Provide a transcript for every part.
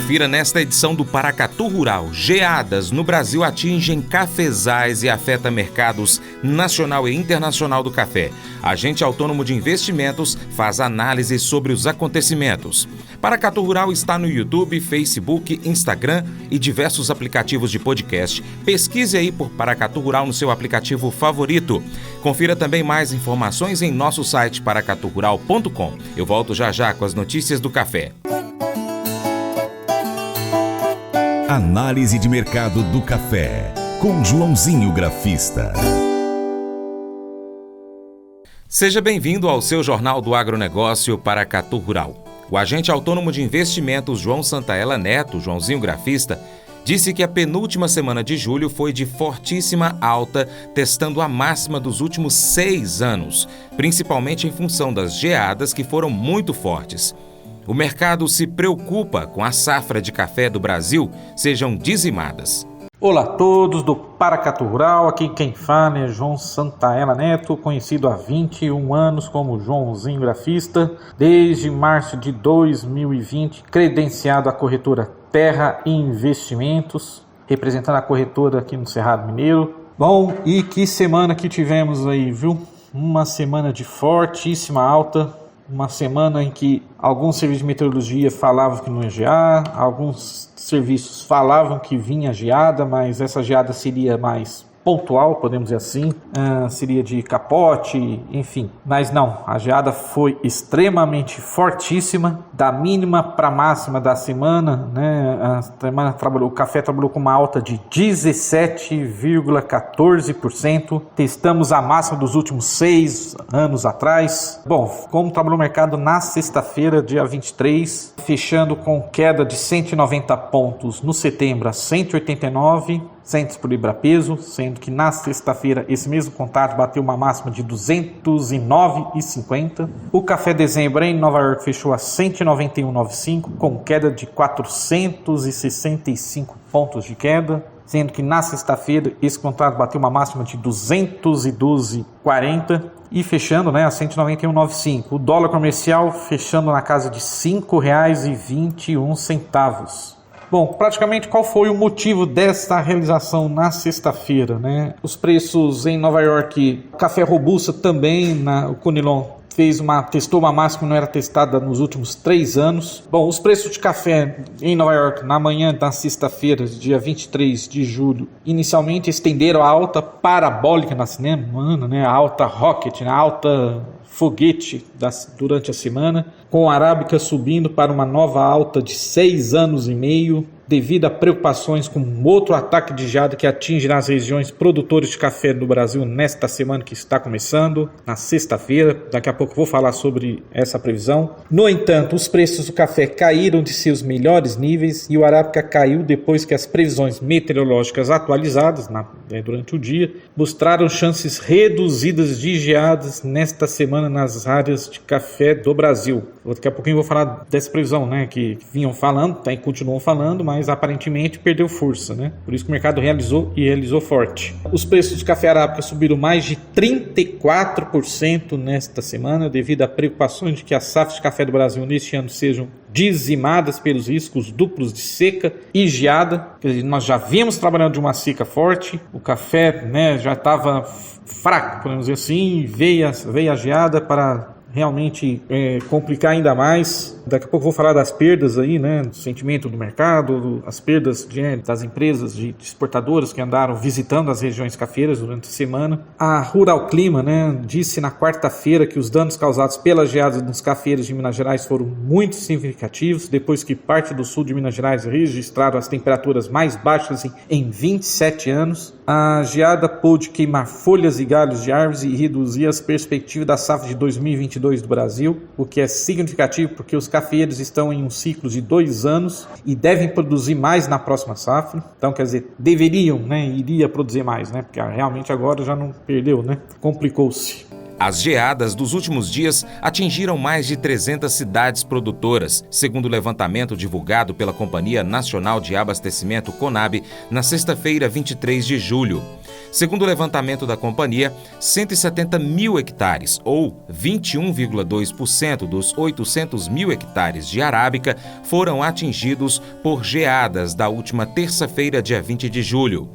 Confira nesta edição do Paracatu Rural. Geadas no Brasil atingem cafezais e afeta mercados nacional e internacional do café. Agente autônomo de investimentos faz análise sobre os acontecimentos. Paracatu Rural está no YouTube, Facebook, Instagram e diversos aplicativos de podcast. Pesquise aí por Paracatu Rural no seu aplicativo favorito. Confira também mais informações em nosso site paracaturural.com. Eu volto já com as notícias do café. Análise de mercado do café, com Joãozinho Grafista. Seja bem-vindo ao seu Jornal do Agronegócio Paracatu Rural. O agente autônomo de investimentos João Santaella Neto, Joãozinho Grafista, disse que a penúltima semana de julho foi de fortíssima alta, testando a máxima dos últimos 6 anos, principalmente em função das geadas que foram muito fortes. O mercado se preocupa com a safra de café do Brasil sejam dizimadas. Olá a todos do Paracatu Rural, aqui quem fala é João Santaella Neto, conhecido há 21 anos como Joãozinho Grafista, desde março de 2020, credenciado à corretora Terra Investimentos, representando a corretora aqui no Cerrado Mineiro. Bom, e que semana que tivemos aí, viu? Uma semana de fortíssima alta. Uma semana em que alguns serviços de meteorologia falavam que não ia gear, alguns serviços falavam que vinha geada, mas essa geada seria mais pontual, podemos dizer assim, seria de capote, enfim. Mas não, a geada foi extremamente fortíssima, da mínima para a máxima da semana, né? O café trabalhou com uma alta de 17,14%. Testamos a máxima dos últimos 6 anos atrás. Bom, como trabalhou o mercado na sexta-feira, dia 23, fechando com queda de 190 pontos no setembro a 189 centos por libra peso, sendo que na sexta-feira esse mesmo contrato bateu uma máxima de 209,50. O café dezembro em Nova York fechou a 191,95 com queda de 465 pontos de queda, sendo que na sexta-feira esse contrato bateu uma máxima de 212,40 e fechando, a 191,95. O dólar comercial fechando na casa de R$ 5,21. Bom, praticamente qual foi o motivo desta realização na sexta-feira, né? Os preços em Nova York, café robusta também, o Conilon testou uma máxima que não era testada nos últimos 3 anos. Bom, os preços de café em Nova York na manhã da sexta-feira, dia 23 de julho, inicialmente estenderam a alta parabólica na semana, né? A alta rocket, a alta foguete durante a semana, com a arábica subindo para uma nova alta de 6 anos e meio, devido a preocupações com outro ataque de geada que atingirá as regiões produtoras de café do Brasil nesta semana que está começando, na sexta-feira. Daqui a pouco eu vou falar sobre essa previsão. No entanto, os preços do café caíram de seus melhores níveis e o arábica caiu depois que as previsões meteorológicas atualizadas durante o dia mostraram chances reduzidas de geadas nesta semana nas áreas de café do Brasil. Daqui a pouquinho eu vou falar dessa previsão, que vinham falando, e continuam falando, mas aparentemente perdeu força, Por isso que o mercado realizou forte. Os preços de café arábica subiram mais de 34% nesta semana, devido a preocupações de que as safras de café do Brasil neste ano sejam dizimadas pelos riscos duplos de seca e geada. Quer dizer, nós já vimos trabalhando de uma seca forte, o café já estava fraco, podemos dizer assim, veio a geada para realmente complicar ainda mais. Daqui a pouco eu vou falar das perdas aí, do sentimento do mercado, as perdas das empresas de exportadoras que andaram visitando as regiões cafeiras durante a semana. A Rural Clima, disse na quarta-feira que os danos causados pelas geadas nos cafeiros de Minas Gerais foram muito significativos, depois que parte do sul de Minas Gerais registraram as temperaturas mais baixas em 27 anos. A geada pôde queimar folhas e galhos de árvores e reduzir as perspectivas da safra de 2022 do Brasil, o que é significativo porque os cafeeiros estão em um ciclo de 2 anos e devem produzir mais na próxima safra. Então, quer dizer, iria produzir mais, porque realmente agora já não perdeu, complicou-se. As geadas dos últimos dias atingiram mais de 300 cidades produtoras, segundo o levantamento divulgado pela Companhia Nacional de Abastecimento CONAB na sexta-feira, 23 de julho. Segundo o levantamento da companhia, 170 mil hectares, ou 21,2% dos 800 mil hectares de arábica, foram atingidos por geadas da última terça-feira, dia 20 de julho.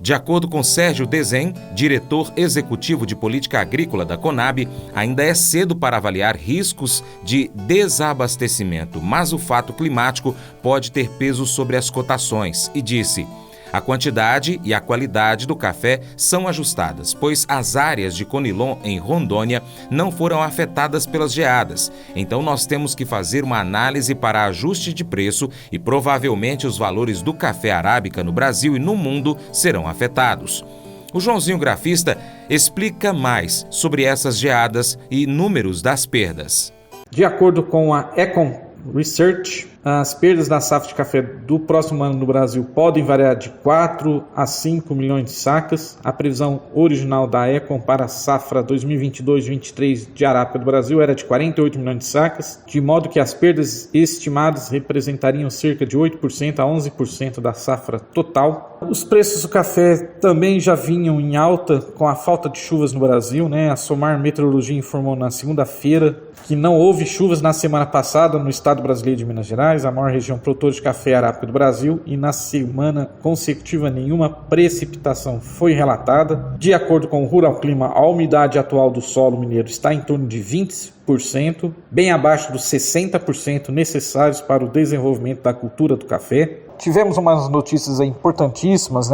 De acordo com Sérgio Dezen, diretor executivo de política agrícola da CONAB, ainda é cedo para avaliar riscos de desabastecimento, mas o fato climático pode ter peso sobre as cotações, e disse: a quantidade e a qualidade do café são ajustadas, pois as áreas de Conilon em Rondônia não foram afetadas pelas geadas. Então nós temos que fazer uma análise para ajuste de preço e provavelmente os valores do café arábica no Brasil e no mundo serão afetados. O Joãozinho Grafista explica mais sobre essas geadas e números das perdas. De acordo com a Econ Research, as perdas da safra de café do próximo ano no Brasil podem variar de 4 a 5 milhões de sacas. A previsão original da Econ para a safra 2022-23 de arábica do Brasil era de 48 milhões de sacas, de modo que as perdas estimadas representariam cerca de 8% a 11% da safra total. Os preços do café também já vinham em alta com a falta de chuvas no Brasil, A SOMAR Meteorologia informou na segunda-feira que não houve chuvas na semana passada no estado brasileiro de Minas Gerais, a maior região produtora de café arábica do Brasil, e na semana consecutiva nenhuma precipitação foi relatada. De acordo com o Rural Clima, a umidade atual do solo mineiro está em torno de 20%, bem abaixo dos 60% necessários para o desenvolvimento da cultura do café. Tivemos umas notícias importantíssimas,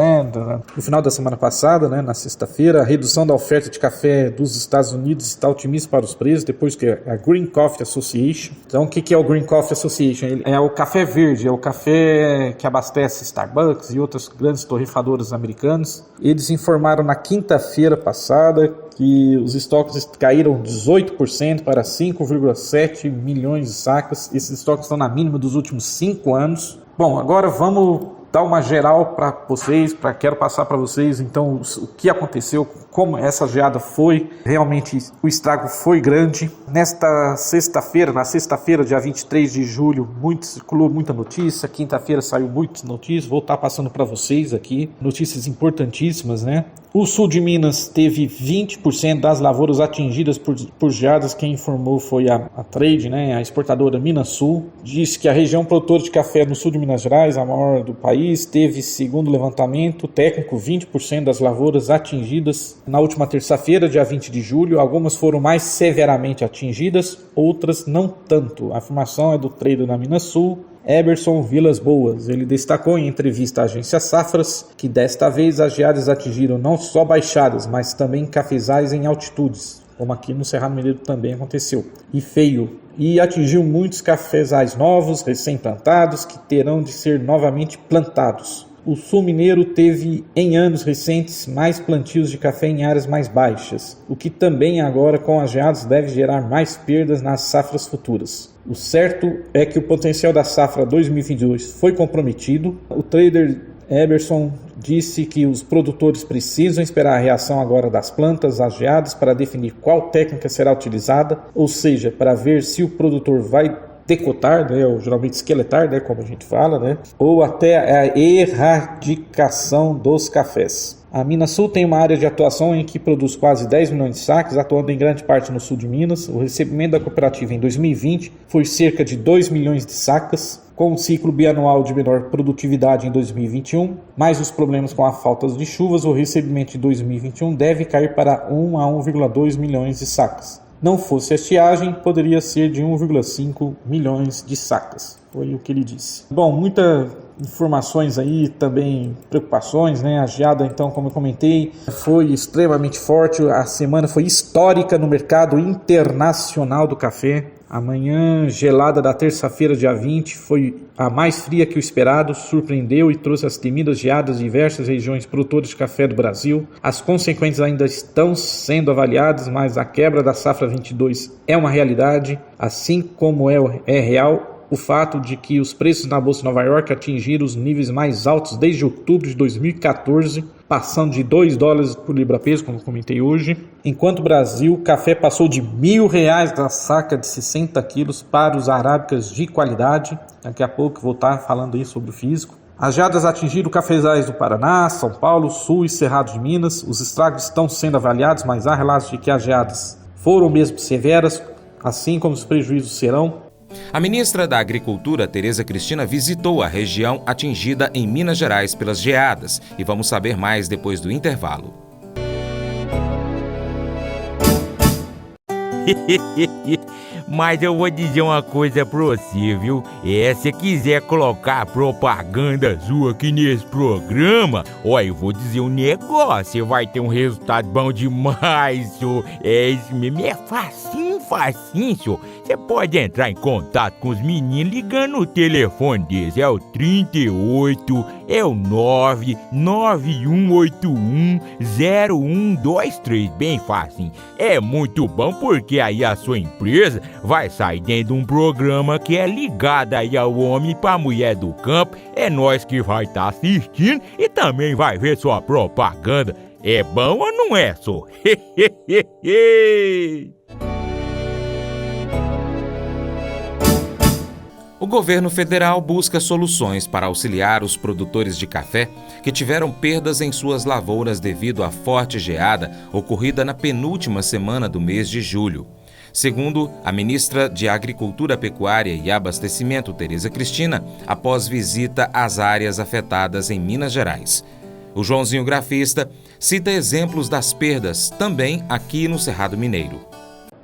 no final da semana passada, na sexta-feira. A redução da oferta de café dos Estados Unidos está otimista para os preços, depois que a Green Coffee Association. Então, o que é o Green Coffee Association? Ele é o café verde, é o café que abastece Starbucks e outras grandes torrefadoras americanas. Eles informaram na quinta-feira passada que os estoques caíram 18% para 5,7 milhões de sacas. Esses estoques estão na mínima dos últimos 5 anos. Bom, agora vamos dar uma geral para vocês, quero passar para vocês então o que aconteceu, como essa geada foi, realmente o estrago foi grande. Na sexta-feira, dia 23 de julho, circulou muita notícia, quinta-feira saiu muitas notícias, vou estar passando para vocês aqui, notícias importantíssimas, O sul de Minas teve 20% das lavouras atingidas por geadas. Quem informou foi a Trade, a exportadora Minas Sul. Disse que a região produtora de café no sul de Minas Gerais, a maior do país, teve, segundo o levantamento técnico, 20% das lavouras atingidas na última terça-feira, dia 20 de julho. Algumas foram mais severamente atingidas, outras não tanto. A afirmação é do trader da Minas Sul, Eberson Vilas Boas. Ele destacou em entrevista à agência Safras que desta vez as geadas atingiram não só baixadas, mas também cafezais em altitudes, como aqui no Cerrado Mineiro também aconteceu, e atingiu muitos cafezais novos, recém-plantados, que terão de ser novamente plantados. O sul mineiro teve, em anos recentes, mais plantios de café em áreas mais baixas, o que também agora, com as geadas, deve gerar mais perdas nas safras futuras. O certo é que o potencial da safra 2022 foi comprometido. O trader Eberson disse que os produtores precisam esperar a reação agora das plantas às geadas para definir qual técnica será utilizada, ou seja, para ver se o produtor vai decotar, ou geralmente esqueletar, como a gente fala, ou até a erradicação dos cafés. A Minas Sul tem uma área de atuação em que produz quase 10 milhões de sacas, atuando em grande parte no sul de Minas. O recebimento da cooperativa em 2020 foi cerca de 2 milhões de sacas, com um ciclo bianual de menor produtividade em 2021, mais os problemas com a falta de chuvas, o recebimento de 2021 deve cair para 1 a 1,2 milhões de sacas. Não fosse a estiagem, poderia ser de 1,5 milhões de sacas. Foi o que ele disse. Bom, muitas informações aí, também preocupações, A geada, então, como eu comentei, foi extremamente forte. A semana foi histórica no mercado internacional do café. A manhã gelada da terça-feira, dia 20, foi a mais fria que o esperado, surpreendeu e trouxe as temidas geadas de diversas regiões produtoras de café do Brasil. As consequências ainda estão sendo avaliadas, mas a quebra da safra 22 é uma realidade, assim como é real o fato de que os preços na Bolsa de Nova York atingiram os níveis mais altos desde outubro de 2014, passando de $2 por libra-peso, como eu comentei hoje. Enquanto o Brasil, o café passou de R$1.000 da saca de 60 quilos para os arábicas de qualidade. Daqui a pouco vou estar falando aí sobre o físico. As geadas atingiram cafezais do Paraná, São Paulo, Sul e Cerrado de Minas. Os estragos estão sendo avaliados, mas há relatos de que as geadas foram mesmo severas, assim como os prejuízos serão. A ministra da Agricultura, Tereza Cristina, visitou a região atingida em Minas Gerais pelas geadas e vamos saber mais depois do intervalo. Mas eu vou dizer uma coisa pra você, viu? Se você quiser colocar propaganda sua aqui nesse programa, eu vou dizer um negócio, você vai ter um resultado bom demais, senhor. Isso mesmo, é facinho, senhor. Você pode entrar em contato com os meninos ligando o telefone deles, é o 38, é o 991810123, bem facinho. É muito bom porque aí a sua empresa vai sair dentro de um programa que é ligado aí ao homem pra mulher do campo. É nós que vai estar assistindo e também vai ver sua propaganda. É bom ou não é, só? O governo federal busca soluções para auxiliar os produtores de café que tiveram perdas em suas lavouras devido à forte geada ocorrida na penúltima semana do mês de julho. Segundo a ministra de Agricultura, Pecuária e Abastecimento, Tereza Cristina, após visita às áreas afetadas em Minas Gerais. O Joãozinho Grafista cita exemplos das perdas também aqui no Cerrado Mineiro.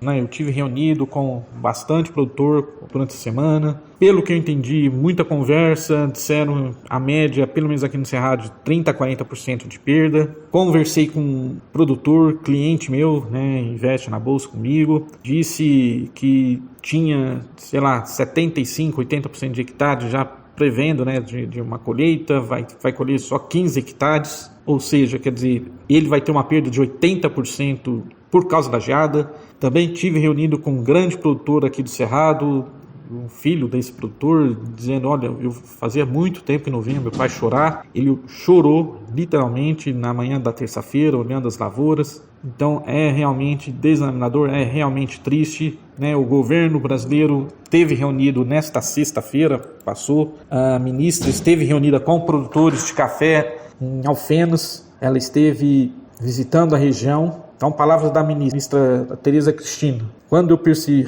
Eu tive reunido com bastante produtor durante a semana. Pelo que eu entendi, muita conversa, disseram a média, pelo menos aqui no Cerrado, de 30% a 40% de perda. Conversei com um produtor, cliente meu, investe na bolsa comigo, disse que tinha, 75%, 80% de hectares já prevendo de uma colheita, vai colher só 15 hectares, ou seja, quer dizer, ele vai ter uma perda de 80% por causa da geada. Também tive reunido com um grande produtor aqui do Cerrado, um filho desse produtor, dizendo, olha, eu fazia muito tempo que não vinha meu pai chorar. Ele chorou literalmente na manhã da terça-feira, olhando as lavouras. Então é realmente desanimador, é realmente triste. O governo brasileiro esteve reunido nesta sexta-feira, passou, a ministra esteve reunida com produtores de café em Alfenas, ela esteve visitando a região. Então, palavras da ministra Tereza Cristina. Quando eu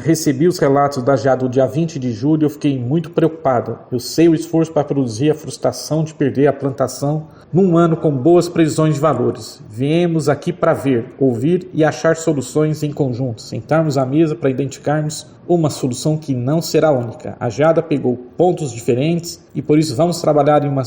recebi os relatos da geada do dia 20 de julho, eu fiquei muito preocupada. Eu sei o esforço para produzir, a frustração de perder a plantação num ano com boas previsões de valores. Viemos aqui para ver, ouvir e achar soluções em conjunto. Sentarmos à mesa para identificarmos uma solução que não será única. A geada pegou pontos diferentes e por isso vamos trabalhar em uma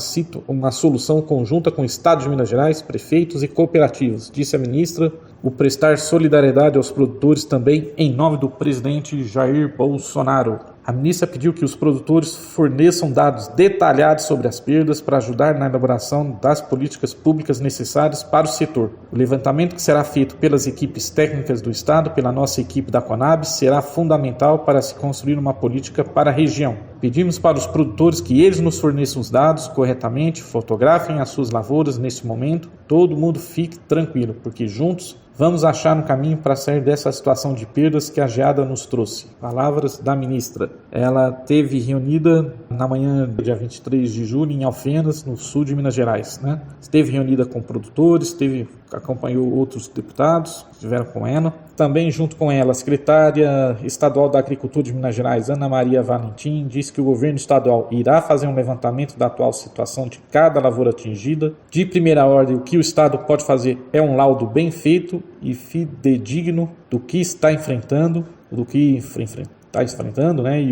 solução conjunta com o Estado de Minas Gerais, prefeitos e cooperativas, disse a ministra. O prestar solidariedade aos produtores também em nome do presidente Jair Bolsonaro. A ministra pediu que os produtores forneçam dados detalhados sobre as perdas para ajudar na elaboração das políticas públicas necessárias para o setor. O levantamento que será feito pelas equipes técnicas do Estado, pela nossa equipe da Conab, será fundamental para se construir uma política para a região. Pedimos para os produtores que eles nos forneçam os dados corretamente, fotografem as suas lavouras neste momento. Todo mundo fique tranquilo, porque juntos vamos achar um caminho para sair dessa situação de perdas que a geada nos trouxe. Palavras da ministra. Ela esteve reunida na manhã do dia 23 de julho em Alfenas, no sul de Minas Gerais. Esteve reunida com produtores, acompanhou outros deputados que estiveram com ela. Também junto com ela, a secretária estadual da Agricultura de Minas Gerais, Ana Maria Valentim, disse que o governo estadual irá fazer um levantamento da atual situação de cada lavoura atingida. De primeira ordem, o que o Estado pode fazer é um laudo bem feito e fidedigno do que está enfrentando, e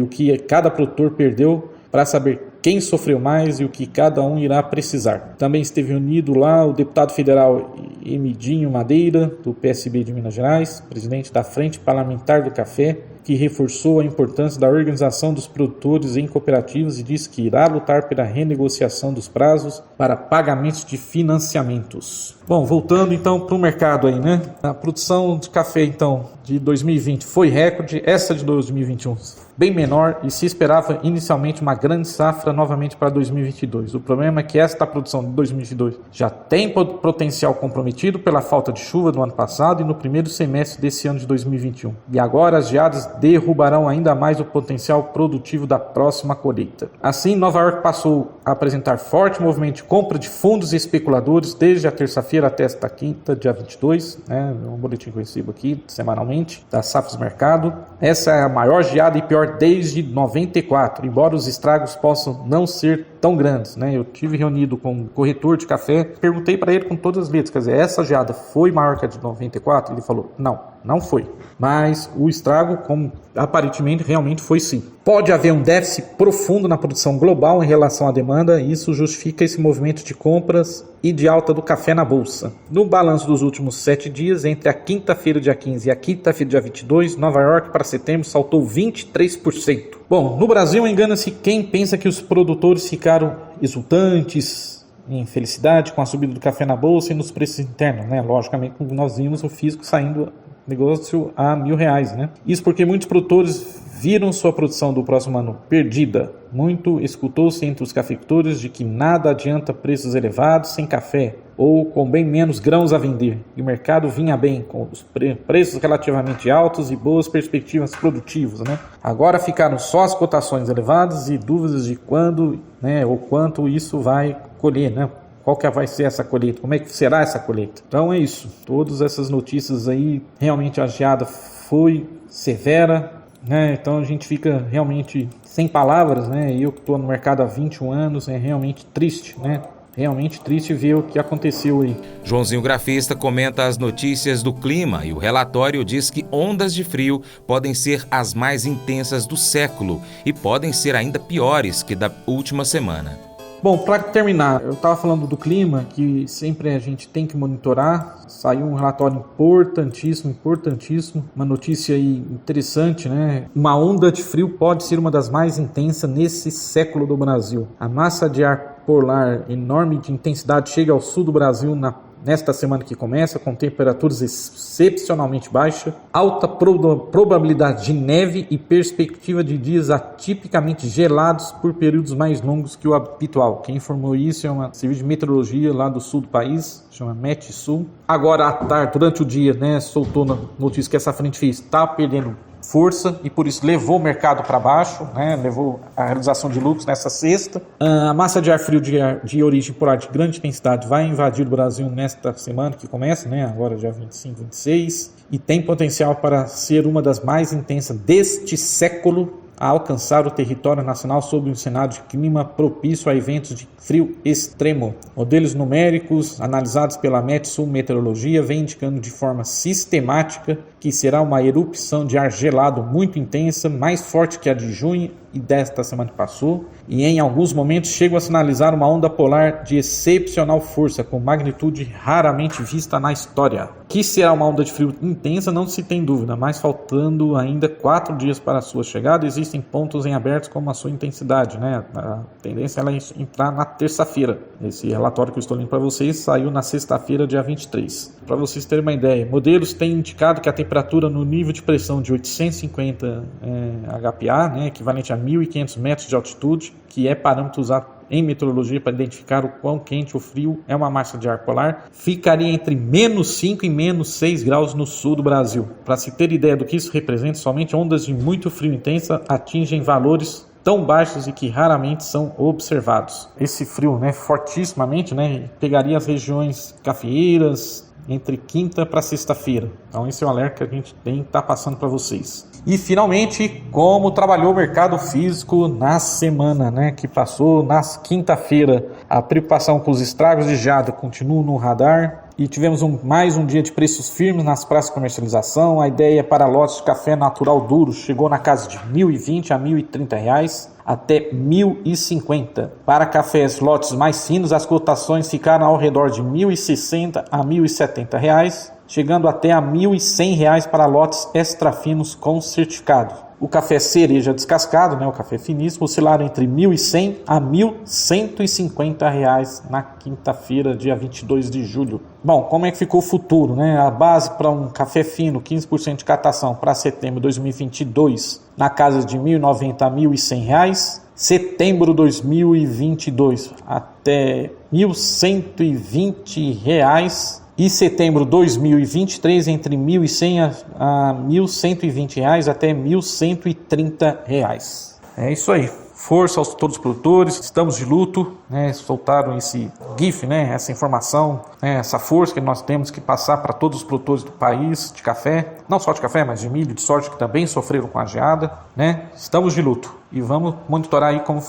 o que cada produtor perdeu, para saber quem sofreu mais e o que cada um irá precisar. Também esteve unido lá o deputado federal Emidinho Madeira, do PSB de Minas Gerais, presidente da Frente Parlamentar do Café, que reforçou a importância da organização dos produtores em cooperativas e disse que irá lutar pela renegociação dos prazos para pagamentos de financiamentos. Bom, voltando então para o mercado aí, né? A produção de café então de 2020 foi recorde, essa de 2021 bem menor e se esperava inicialmente uma grande safra novamente para 2022. O problema é que esta produção de 2022 já tem potencial comprometido pela falta de chuva do ano passado e no primeiro semestre desse ano de 2021. E agora as geadas derrubarão ainda mais o potencial produtivo da próxima colheita. Assim, Nova York passou a apresentar forte movimento de compra de fundos especuladores desde a terça-feira até esta quinta, dia 22, um boletim que eu recebo aqui semanalmente, da Safras Mercado. Essa é a maior geada e pior desde 94, embora os estragos possam não ser tão grandes, né? Eu tive reunido com um corretor de café, perguntei para ele com todas as letras, quer dizer, essa geada foi maior que a de 94? Ele falou, não foi. Mas o estrago, como aparentemente, realmente foi sim. Pode haver um déficit profundo na produção global em relação à demanda, e isso justifica esse movimento de compras e de alta do café na bolsa. No balanço dos últimos 7 dias, entre a quinta-feira, dia 15 e a quinta-feira, dia 22, Nova York para setembro saltou 23%. Bom, no Brasil engana-se quem pensa que os produtores ficaram exultantes, em felicidade com a subida do café na bolsa e nos preços internos, né? Logicamente, nós vimos o físico saindo negócio a R$1.000, né? Isso porque muitos produtores viram sua produção do próximo ano perdida. Muito escutou-se entre os cafeicultores de que nada adianta preços elevados sem café ou com bem menos grãos a vender. E o mercado vinha bem, com os preços relativamente altos e boas perspectivas produtivas, né? Agora ficaram só as cotações elevadas e dúvidas de quando, né, ou quanto isso vai colher, né? Qual que vai ser essa colheita? Como é que será essa colheita? Então é isso. Todas essas notícias aí, realmente a geada foi severa, né? Então a gente fica realmente sem palavras, né? Eu que estou no mercado há 21 anos, é realmente triste, né? Realmente triste ver o que aconteceu aí. Joãozinho Grafista comenta as notícias do clima e o relatório diz que ondas de frio podem ser as mais intensas do século e podem ser ainda piores que da última semana. Bom, para terminar, eu estava falando do clima, que sempre a gente tem que monitorar. Saiu um relatório importantíssimo, uma notícia aí interessante, né? Uma onda de frio pode ser uma das mais intensas nesse século do Brasil. A massa de ar polar enorme de intensidade chega ao sul do Brasil nesta semana que começa, com temperaturas excepcionalmente baixas, alta probabilidade de neve e perspectiva de dias atipicamente gelados por períodos mais longos que o habitual. Quem informou isso é uma serviço de meteorologia lá do sul do país, chama Metsul. Agora à tarde, durante o dia, né, soltou na notícia que essa frente fria está perdendo força e por isso levou o mercado para baixo, né? Levou a realização de lucros nessa sexta. A massa de ar frio de origem polar de grande intensidade vai invadir o Brasil nesta semana que começa, né? Agora dia 25, 26, e tem potencial para ser uma das mais intensas deste século a alcançar o território nacional sob um cenário de clima propício a eventos de frio extremo. Modelos numéricos analisados pela Metsul Meteorologia vêm indicando de forma sistemática que será uma erupção de ar gelado muito intensa, mais forte que a de junho e desta semana que passou, e em alguns momentos chegam a sinalizar uma onda polar de excepcional força, com magnitude raramente vista na história. Que será uma onda de frio intensa não se tem dúvida, mas faltando ainda 4 dias para a sua chegada, existem pontos em aberto como a sua intensidade, né? A tendência é entrar na terça-feira. Esse relatório que eu estou lendo para vocês saiu na sexta-feira, dia 23. Para vocês terem uma ideia, modelos têm indicado que a temperatura no nível de pressão de 850 HPA, né, equivalente a 1.500 metros de altitude, que é parâmetro usado em meteorologia para identificar o quão quente ou frio é uma massa de ar polar, ficaria entre -5 e -6 graus no sul do Brasil. Para se ter ideia do que isso representa, somente ondas de muito frio intensa atingem valores tão baixos e que raramente são observados. Esse frio, né, fortissimamente, né, pegaria as regiões cafeeiras entre quinta para sexta-feira. Então esse é o alerta que a gente tem que estar passando para vocês. E finalmente, como trabalhou o mercado físico na semana, né, que passou na quinta-feira. A preocupação com os estragos de geada continua no radar. E tivemos mais um dia de preços firmes nas praças de comercialização. A ideia para lotes de café natural duro chegou na casa de R$ 1.020 a R$ 1.030, até R$ 1.050. Para cafés lotes mais finos, as cotações ficaram ao redor de R$ 1.060 a R$ 1.070, chegando até a R$ 1.100 para lotes extra finos com certificado. O café cereja descascado, né, o café finíssimo, oscilaram entre R$ 1.100 a R$ 1.150 na quinta-feira, dia 22 de julho. Bom, como é que ficou o futuro, né? A base para um café fino, 15% de catação para setembro de 2022, na casa de R$ 1.090 a R$ 1.100. Setembro de 2022 até R$ 1.120. E setembro de 2023 entre R$ 1.100 a R$ 1.120 até R$ 1.130. É isso aí. Força aos todos os produtores, estamos de luto, né? Soltaram esse GIF, né? Essa informação, né? Essa força que nós temos que passar para todos os produtores do país de café, não só de café, mas de milho, de soja, que também sofreram com a geada, né? Estamos de luto e vamos monitorar aí como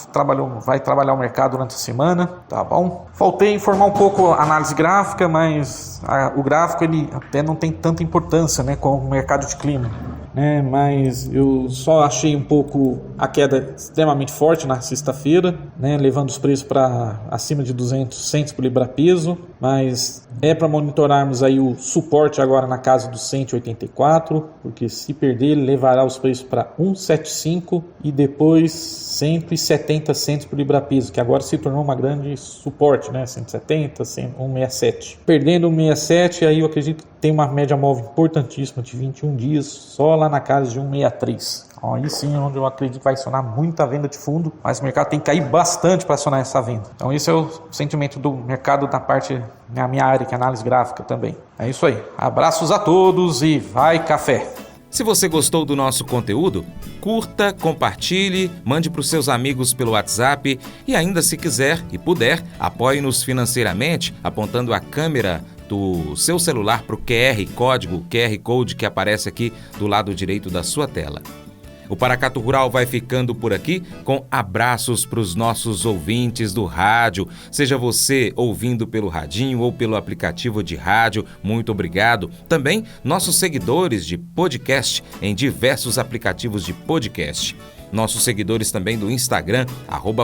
vai trabalhar o mercado durante a semana, tá bom? Faltei informar um pouco a análise gráfica, mas o gráfico ele até não tem tanta importância, né, com o mercado de clima, né? Mas eu só achei um pouco a queda extremamente forte na sexta-feira, né, levando os preços para acima de 200 centos por libra-peso, mas é para monitorarmos aí o suporte agora na casa dos 184, porque se perder ele levará os preços para 175 e depois 170 centos por libra-peso, que agora se tornou uma grande suporte, né, 170, 167. Perdendo 167, aí eu acredito que tem uma média móvel importantíssima de 21 dias, só lá na casa de 163. Aí sim é onde eu acredito que vai acionar muita venda de fundo, mas o mercado tem que cair bastante para acionar essa venda. Então esse é o sentimento do mercado da parte da minha área, que é análise gráfica também. É isso aí. Abraços a todos e vai café! Se você gostou do nosso conteúdo, curta, compartilhe, mande para os seus amigos pelo WhatsApp e ainda, se quiser e puder, apoie-nos financeiramente apontando a câmera do seu celular para o QR Code que aparece aqui do lado direito da sua tela. O Paracatu Rural vai ficando por aqui com abraços para os nossos ouvintes do rádio. Seja você ouvindo pelo radinho ou pelo aplicativo de rádio, muito obrigado. Também nossos seguidores de podcast em diversos aplicativos de podcast. Nossos seguidores também do Instagram,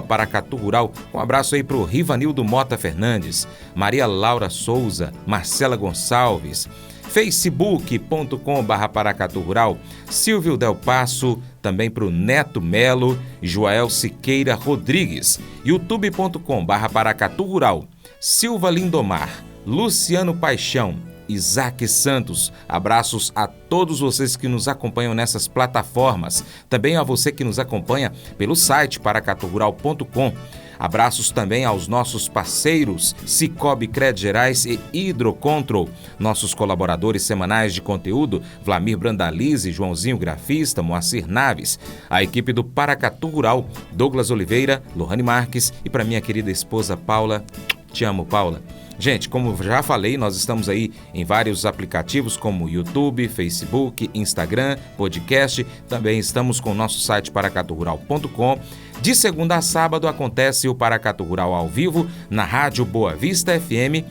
@Paracatu Rural. Um abraço aí para o Rivanildo Mota Fernandes, Maria Laura Souza, Marcela Gonçalves, facebook.com/Paracatu Rural, Silvio Del Passo, também para o Neto Melo, Joel Siqueira Rodrigues, youtube.com/Paracatu Rural, Silva Lindomar, Luciano Paixão, Isaac Santos. Abraços a todos vocês que nos acompanham nessas plataformas, também a você que nos acompanha pelo site paracaturural.com. Abraços também aos nossos parceiros Cicobi Crédito Gerais e Hidrocontrol, nossos colaboradores semanais de conteúdo, Vlamir Brandalize, Joãozinho Grafista, Moacir Naves, a equipe do Paracatu Rural, Douglas Oliveira, Lohane Marques e para minha querida esposa Paula. Te amo, Paula. Gente, como já falei, nós estamos aí em vários aplicativos como YouTube, Facebook, Instagram, podcast. Também estamos com o nosso site paracaturural.com. De segunda a sábado acontece o Paracatu Rural ao vivo na Rádio Boa Vista FM,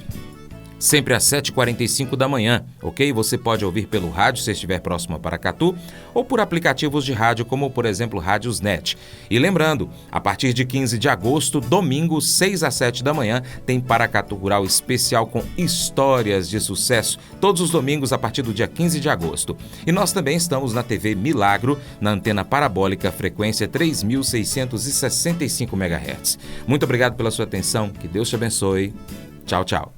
sempre às 7h45 da manhã, ok? Você pode ouvir pelo rádio se estiver próximo a Paracatu ou por aplicativos de rádio como, por exemplo, Rádiosnet. E lembrando, a partir de 15 de agosto, domingo, 6 às 7 da manhã, tem Paracatu Rural especial com histórias de sucesso, todos os domingos a partir do dia 15 de agosto. E nós também estamos na TV Milagro, na antena parabólica, frequência 3.665 MHz. Muito obrigado pela sua atenção, que Deus te abençoe. Tchau, tchau.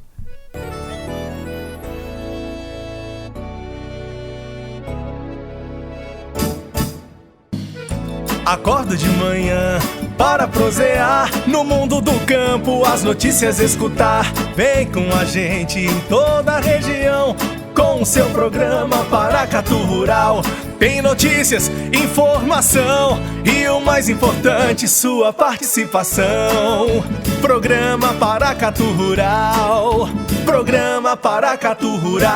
Acordo de manhã para prosear no mundo do campo, as notícias escutar. Vem com a gente em toda a região com o seu programa Paracatu Rural. Tem notícias, informação e o mais importante, sua participação. Programa Paracatu Rural. Programa Paracatu Rural.